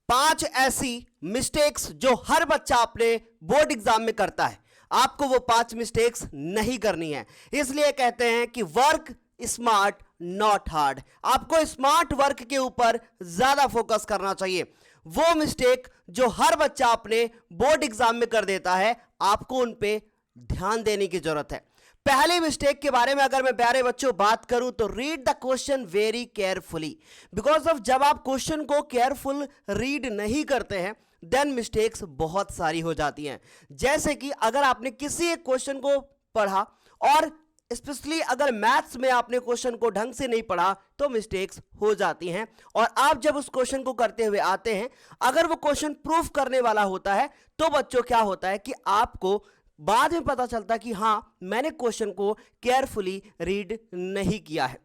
5 ऐसी मिस्टेक्स जो हर बच्चा अपने बोर्ड एग्जाम में करता है, आपको वो 5 मिस्टेक्स नहीं करनी है। इसलिए कहते हैं कि वर्क स्मार्ट नॉट हार्ड। आपको स्मार्ट वर्क के ऊपर ज्यादा फोकस करना चाहिए। वो मिस्टेक जो हर बच्चा अपने बोर्ड एग्जाम में कर देता है, आपको उन पे ध्यान देने की जरूरत है। पहले मिस्टेक के बारे में अगर मैं प्यारे बच्चों बात करूं तो read the question very carefully. Because of जब आप क्वेश्चन को केयरफुल रीड नहीं करते हैं देन मिस्टेक्स बहुत सारी हो जाती हैं। जैसे कि अगर आपने किसी एक क्वेश्चन को पढ़ा और स्पेशली अगर मैथ्स में आपने क्वेश्चन को ढंग से नहीं पढ़ा तो मिस्टेक्स हो जाती हैं। और आप जब उस क्वेश्चन को करते हुए आते हैं, अगर वो क्वेश्चन प्रूफ करने वाला होता है तो बच्चों क्या होता है कि आपको बाद में पता चलता कि हां मैंने क्वेश्चन को केयरफुली रीड नहीं किया है।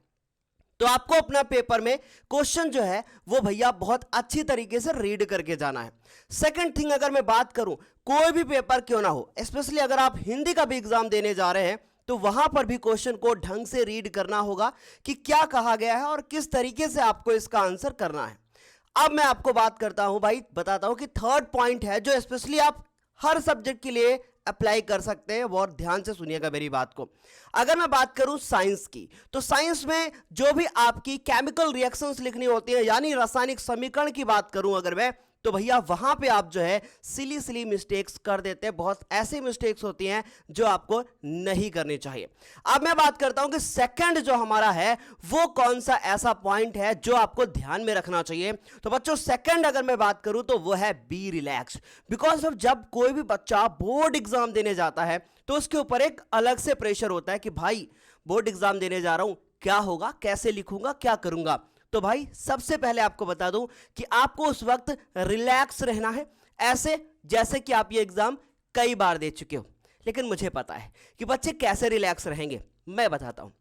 तो आपको अपना पेपर में क्वेश्चन जो है वो भैया बहुत अच्छी तरीके से रीड करके जाना है। सेकंड थिंग, अगर मैं बात करूं कोई भी पेपर क्यों ना हो, स्पेशली अगर आप हिंदी का भी एग्जाम देने जा रहे हैं तो वहां पर भी क्वेश्चन को ढंग से रीड करना होगा कि क्या कहा गया है और किस तरीके से आपको इसका आंसर करना है। अब मैं आपको बात करता हूं भाई, बताता हूं कि थर्ड पॉइंट है जो स्पेशली आप हर सब्जेक्ट के लिए अप्लाई कर सकते हैं। बहुत ध्यान से सुनिएगा मेरी बात को। अगर मैं बात करूं साइंस की, तो साइंस में जो भी आपकी केमिकल रिएक्शंस लिखनी होती है, यानी रासायनिक समीकरण की बात करूं अगर मैं, तो भैया वहां पे आप जो है सिली मिस्टेक्स कर देते हैं। बहुत ऐसी मिस्टेक्स होती हैं जो आपको नहीं करनी चाहिए। अब मैं बात करता हूं कि सेकंड जो हमारा है वो कौन सा ऐसा पॉइंट है जो आपको ध्यान में रखना चाहिए। तो बच्चों सेकंड अगर मैं बात करूं तो वो है बी रिलैक्स। बिकॉज ऑफ जब कोई भी बच्चा बोर्ड एग्जाम देने जाता है तो उसके ऊपर एक अलग से प्रेशर होता है कि भाई बोर्ड एग्जाम देने जा रहा हूं, क्या होगा, कैसे लिखूंगा, क्या करूंगा। तो भाई सबसे पहले आपको बता दूं कि आपको उस वक्त रिलैक्स रहना है, ऐसे जैसे कि आप ये एग्जाम कई बार दे चुके हो। लेकिन मुझे पता है कि बच्चे कैसे रिलैक्स रहेंगे, मैं बताता हूं।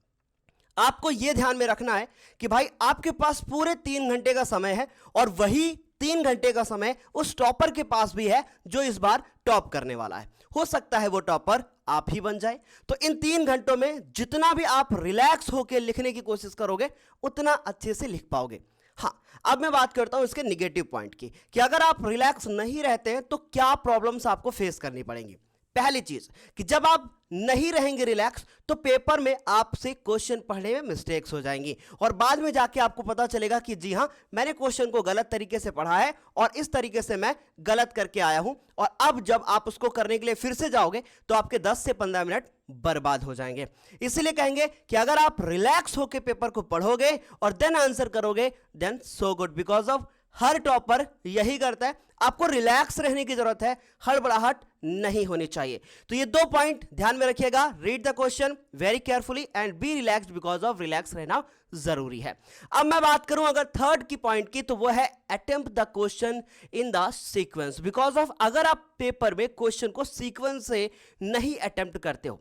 आपको यह ध्यान में रखना है कि भाई आपके पास पूरे 3 घंटे का समय है और वही 3 घंटे का समय उस टॉपर के पास भी है जो इस बार टॉप करने वाला है। हो सकता है वो टॉपर आप ही बन जाए। तो इन 3 घंटों में जितना भी आप रिलैक्स होकर लिखने की कोशिश करोगे उतना अच्छे से लिख पाओगे। हाँ, अब मैं बात करता हूं इसके निगेटिव पॉइंट की कि अगर आप रिलैक्स नहीं रहते हैं तो क्या प्रॉब्लम्स आपको फेस करनी पड़ेंगी। पहली चीज कि जब आप नहीं रहेंगे रिलैक्स तो पेपर में आपसे क्वेश्चन पढ़ने में मिस्टेक्स हो जाएंगी और बाद में जाके आपको पता चलेगा कि जी हां मैंने क्वेश्चन को गलत तरीके से पढ़ा है और इस तरीके से मैं गलत करके आया हूं। और अब जब आप उसको करने के लिए फिर से जाओगे तो आपके 10 से 15 मिनट बर्बाद हो जाएंगे। इसीलिए कहेंगे कि अगर आप रिलैक्स होकर पेपर को पढ़ोगे और देन आंसर करोगे then so good. Because of हर टॉपर यही करता है। आपको रिलैक्स रहने की जरूरत है, हड़बड़ाहट नहीं होनी चाहिए। तो ये 2 पॉइंट ध्यान में रखिएगा, read the question very carefully and B relaxed. Because of relax रहना जरूरी है। अब मैं बात करूं अगर थर्ड की पॉइंट की, तो वो है attempt the question in the sequence. Because of अगर आप पेपर में क्वेश्चन को सीक्वेंस से नहीं अटेम्प्ट करते हो,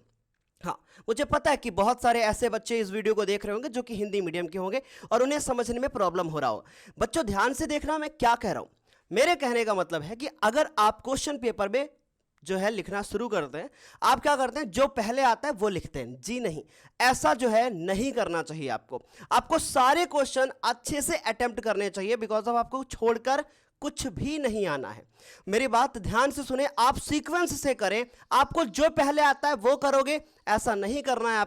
हाँ मुझे पता है कि बहुत सारे ऐसे बच्चे इस वीडियो को देख रहे होंगे जो कि हिंदी मीडियम के होंगे और उन्हें समझने में प्रॉब्लम हो रहा हो। बच्चों ध्यान से देखना मैं क्या कह रहा हूं। मेरे कहने का मतलब है कि अगर आप क्वेश्चन पेपर में जो है लिखना शुरू करते हैं, आप क्या करते हैं जो पहले आता है वो लिखते हैं। जी नहीं, ऐसा जो है नहीं करना चाहिए। आपको सारे क्वेश्चन अच्छे से अटेम्प्ट करने चाहिए। बिकॉज ऑफ आपको छोड़कर कुछ भी नहीं आना है। मेरी बात ध्यान से सुने, आप सीक्वेंस से करें। आपको जो पहले आता है वो करोगे, ऐसा नहीं करना है।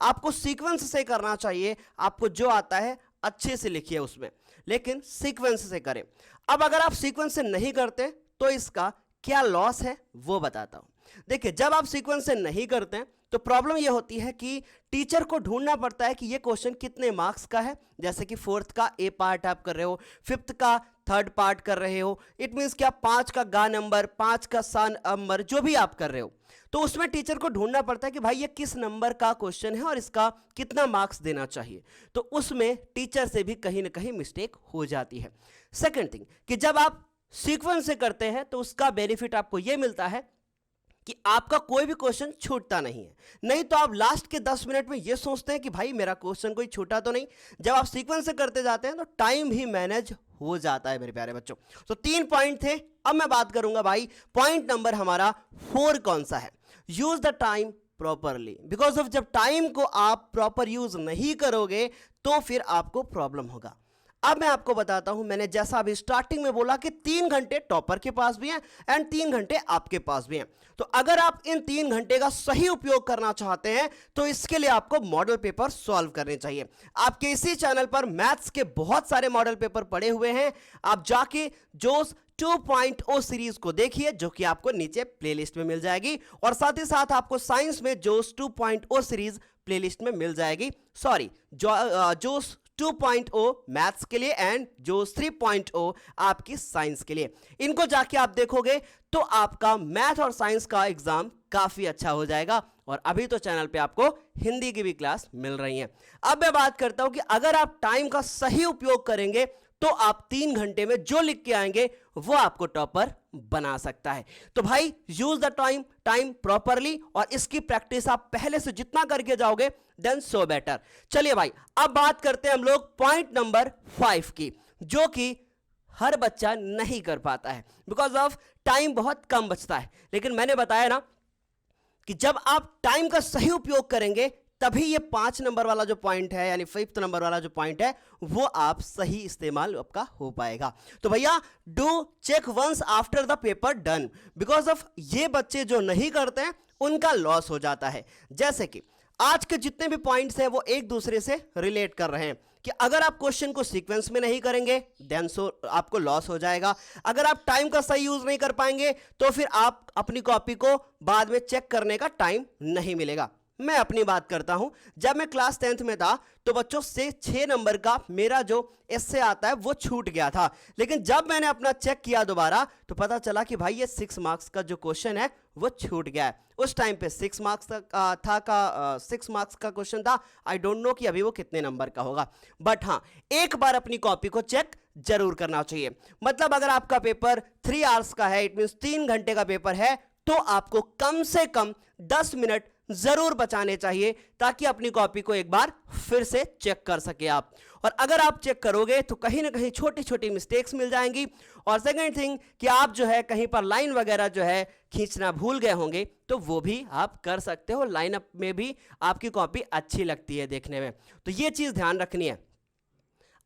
आपको सीक्वेंस से करना चाहिए। आपको जो आता है अच्छे से लिखिए उसमें, लेकिन सीक्वेंस से करें। अब अगर आप सीक्वेंस से नहीं करते तो इसका क्या लॉस है वो बताता हूं। देखिए, जब आप सीक्वेंस से नहीं करते हैं तो प्रॉब्लम यह होती है कि टीचर को ढूंढना पड़ता है कि ये क्वेश्चन कितने मार्क्स का है। जैसे कि 4th का ए पार्ट आप कर रहे हो, 5th का 3rd पार्ट कर रहे हो, इट मीन्स कि आप 5 का गा नंबर, 5 का सा नंबर, जो भी आप कर रहे हो, तो उसमें टीचर को ढूंढना पड़ता है कि भाई ये किस नंबर का क्वेश्चन है और इसका कितना मार्क्स देना चाहिए। तो उसमें टीचर से भी कहीं ना कहीं मिस्टेक हो जाती है। सेकेंड थिंग कि जब आप सीक्वेंस से करते हैं तो उसका बेनिफिट आपको यह मिलता है कि आपका कोई भी क्वेश्चन छूटता नहीं है। नहीं तो आप लास्ट के 10 मिनट में यह सोचते हैं कि भाई मेरा क्वेश्चन कोई छूटा तो नहीं। जब आप सीक्वेंस से करते जाते हैं तो टाइम भी मैनेज हो जाता है मेरे प्यारे बच्चों। तो 3 पॉइंट थे। अब मैं बात करूंगा भाई पॉइंट नंबर हमारा 4 कौन सा है। Use the time properly. Because of जब टाइम को आप प्रॉपर यूज नहीं करोगे तो फिर आपको प्रॉब्लम होगा। अब मैं आपको बताता हूं, मैंने जैसा अभी स्टार्टिंग में बोला कि 3 घंटे टॉपर के पास भी हैं एंड 3 घंटे आपके पास भी हैं। तो अगर आप इन 3 घंटे का सही उपयोग करना चाहते हैं तो इसके लिए आपको मॉडल पेपर सॉल्व करने चाहिए। आपके इसी चैनल पर मैथ्स के बहुत सारे मॉडल पेपर पड़े हुए हैं, आप जाके जोश 2.0 सीरीज को देखिए जो कि आपको नीचे प्लेलिस्ट में मिल जाएगी, और साथ ही साथ आपको साइंस में जोश 2.0 सीरीज प्लेलिस्ट में मिल जाएगी। सॉरी, जोश 2.0 मैथ्स के लिए एंड जोश 3.0 आपकी साइंस के लिए। इनको जाके आप देखोगे तो आपका मैथ और साइंस का एग्जाम काफी अच्छा हो जाएगा। और अभी तो चैनल पे आपको हिंदी की भी क्लास मिल रही है। अब मैं बात करता हूं कि अगर आप टाइम का सही उपयोग करेंगे तो आप 3 घंटे में जो लिख के आएंगे वो आपको टॉपर बना सकता है। तो भाई यूज द टाइम प्रॉपरली, और इसकी प्रैक्टिस आप पहले से जितना करके जाओगे देन सो बेटर। चलिए भाई, अब बात करते हैं हम लोग पॉइंट नंबर 5 की, जो कि हर बच्चा नहीं कर पाता है बिकॉज ऑफ टाइम बहुत कम बचता है। लेकिन मैंने बताया ना कि जब आप टाइम का सही उपयोग करेंगे तभी ये 5 नंबर वाला जो पॉइंट है, यानी 5th नंबर वाला जो पॉइंट है, वो आप सही इस्तेमाल आपका हो पाएगा। तो भैया do check once after the paper done, because of ये बच्चे जो नहीं करते हैं उनका लॉस हो जाता है। जैसे कि आज के जितने भी पॉइंट्स हैं वो एक दूसरे से रिलेट कर रहे हैं कि अगर आप क्वेश्चन को सीक्वेंस में नहीं करेंगे देन सो आपको लॉस हो जाएगा। अगर आप टाइम का सही यूज नहीं कर पाएंगे तो फिर आप अपनी कॉपी को बाद में चेक करने का टाइम नहीं मिलेगा। मैं अपनी बात करता हूं, जब मैं क्लास 10th में था तो बच्चों से 6 नंबर का मेरा जो एस्से आता है वो छूट गया था। लेकिन जब मैंने अपना चेक किया दोबारा तो पता चला कि भाई ये 6 मार्क्स का जो क्वेश्चन है वो छूट गया है। उस टाइम पे 6 मार्क्स था 6 मार्क्स का क्वेश्चन था। आई डोंट नो कि अभी वो कितने नंबर का होगा, बट हाँ एक बार अपनी कॉपी को चेक जरूर करना चाहिए। मतलब अगर आपका पेपर 3 आवर्स का है, इट मींस 3 घंटे का पेपर है, तो आपको कम से कम 10 मिनट जरूर बचाने चाहिए ताकि अपनी कॉपी को एक बार फिर से चेक कर सके आप। और अगर आप चेक करोगे तो कहीं ना कहीं छोटी छोटी मिस्टेक्स मिल जाएंगी। और सेकंड थिंग कि आप जो है कहीं पर लाइन वगैरह जो है खींचना भूल गए होंगे तो वो भी आप कर सकते हो। लाइन अप में भी आपकी कॉपी अच्छी लगती है देखने में, तो ये चीज ध्यान रखनी है।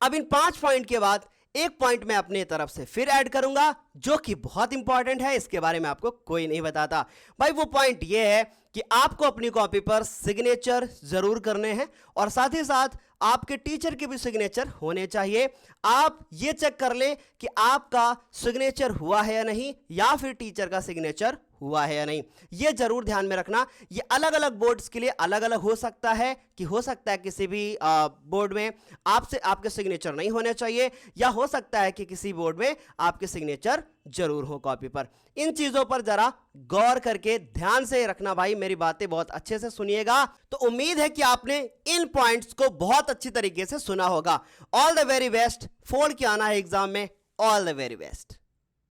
अब इन 5 पॉइंट के बाद एक पॉइंट मैं अपनी तरफ से फिर ऐड करूंगा जो कि बहुत इंपॉर्टेंट है, इसके बारे में आपको कोई नहीं बताता। भाई वो पॉइंट ये है कि आपको अपनी कॉपी पर सिग्नेचर जरूर करने हैं, और साथ ही साथ आपके टीचर के भी सिग्नेचर होने चाहिए। आप ये चेक कर लें कि आपका सिग्नेचर हुआ है या नहीं, या फिर टीचर का सिग्नेचर हुआ है या नहीं। ये जरूर ध्यान में रखना। ये अलग अलग बोर्ड्स के लिए अलग अलग हो सकता है कि हो सकता है किसी भी बोर्ड में आपके सिग्नेचर नहीं होने चाहिए, या हो सकता है कि किसी बोर्ड में आपके सिग्नेचर जरूर हो कॉपी पर। इन चीजों पर जरा गौर करके ध्यान से रखना भाई, मेरी बातें बहुत अच्छे से सुनिएगा। तो उम्मीद है कि आपने इन पॉइंट्स को बहुत अच्छी तरीके से सुना होगा। ऑल द वेरी बेस्ट, 4 के आना है एग्जाम में, ऑल द वेरी बेस्ट।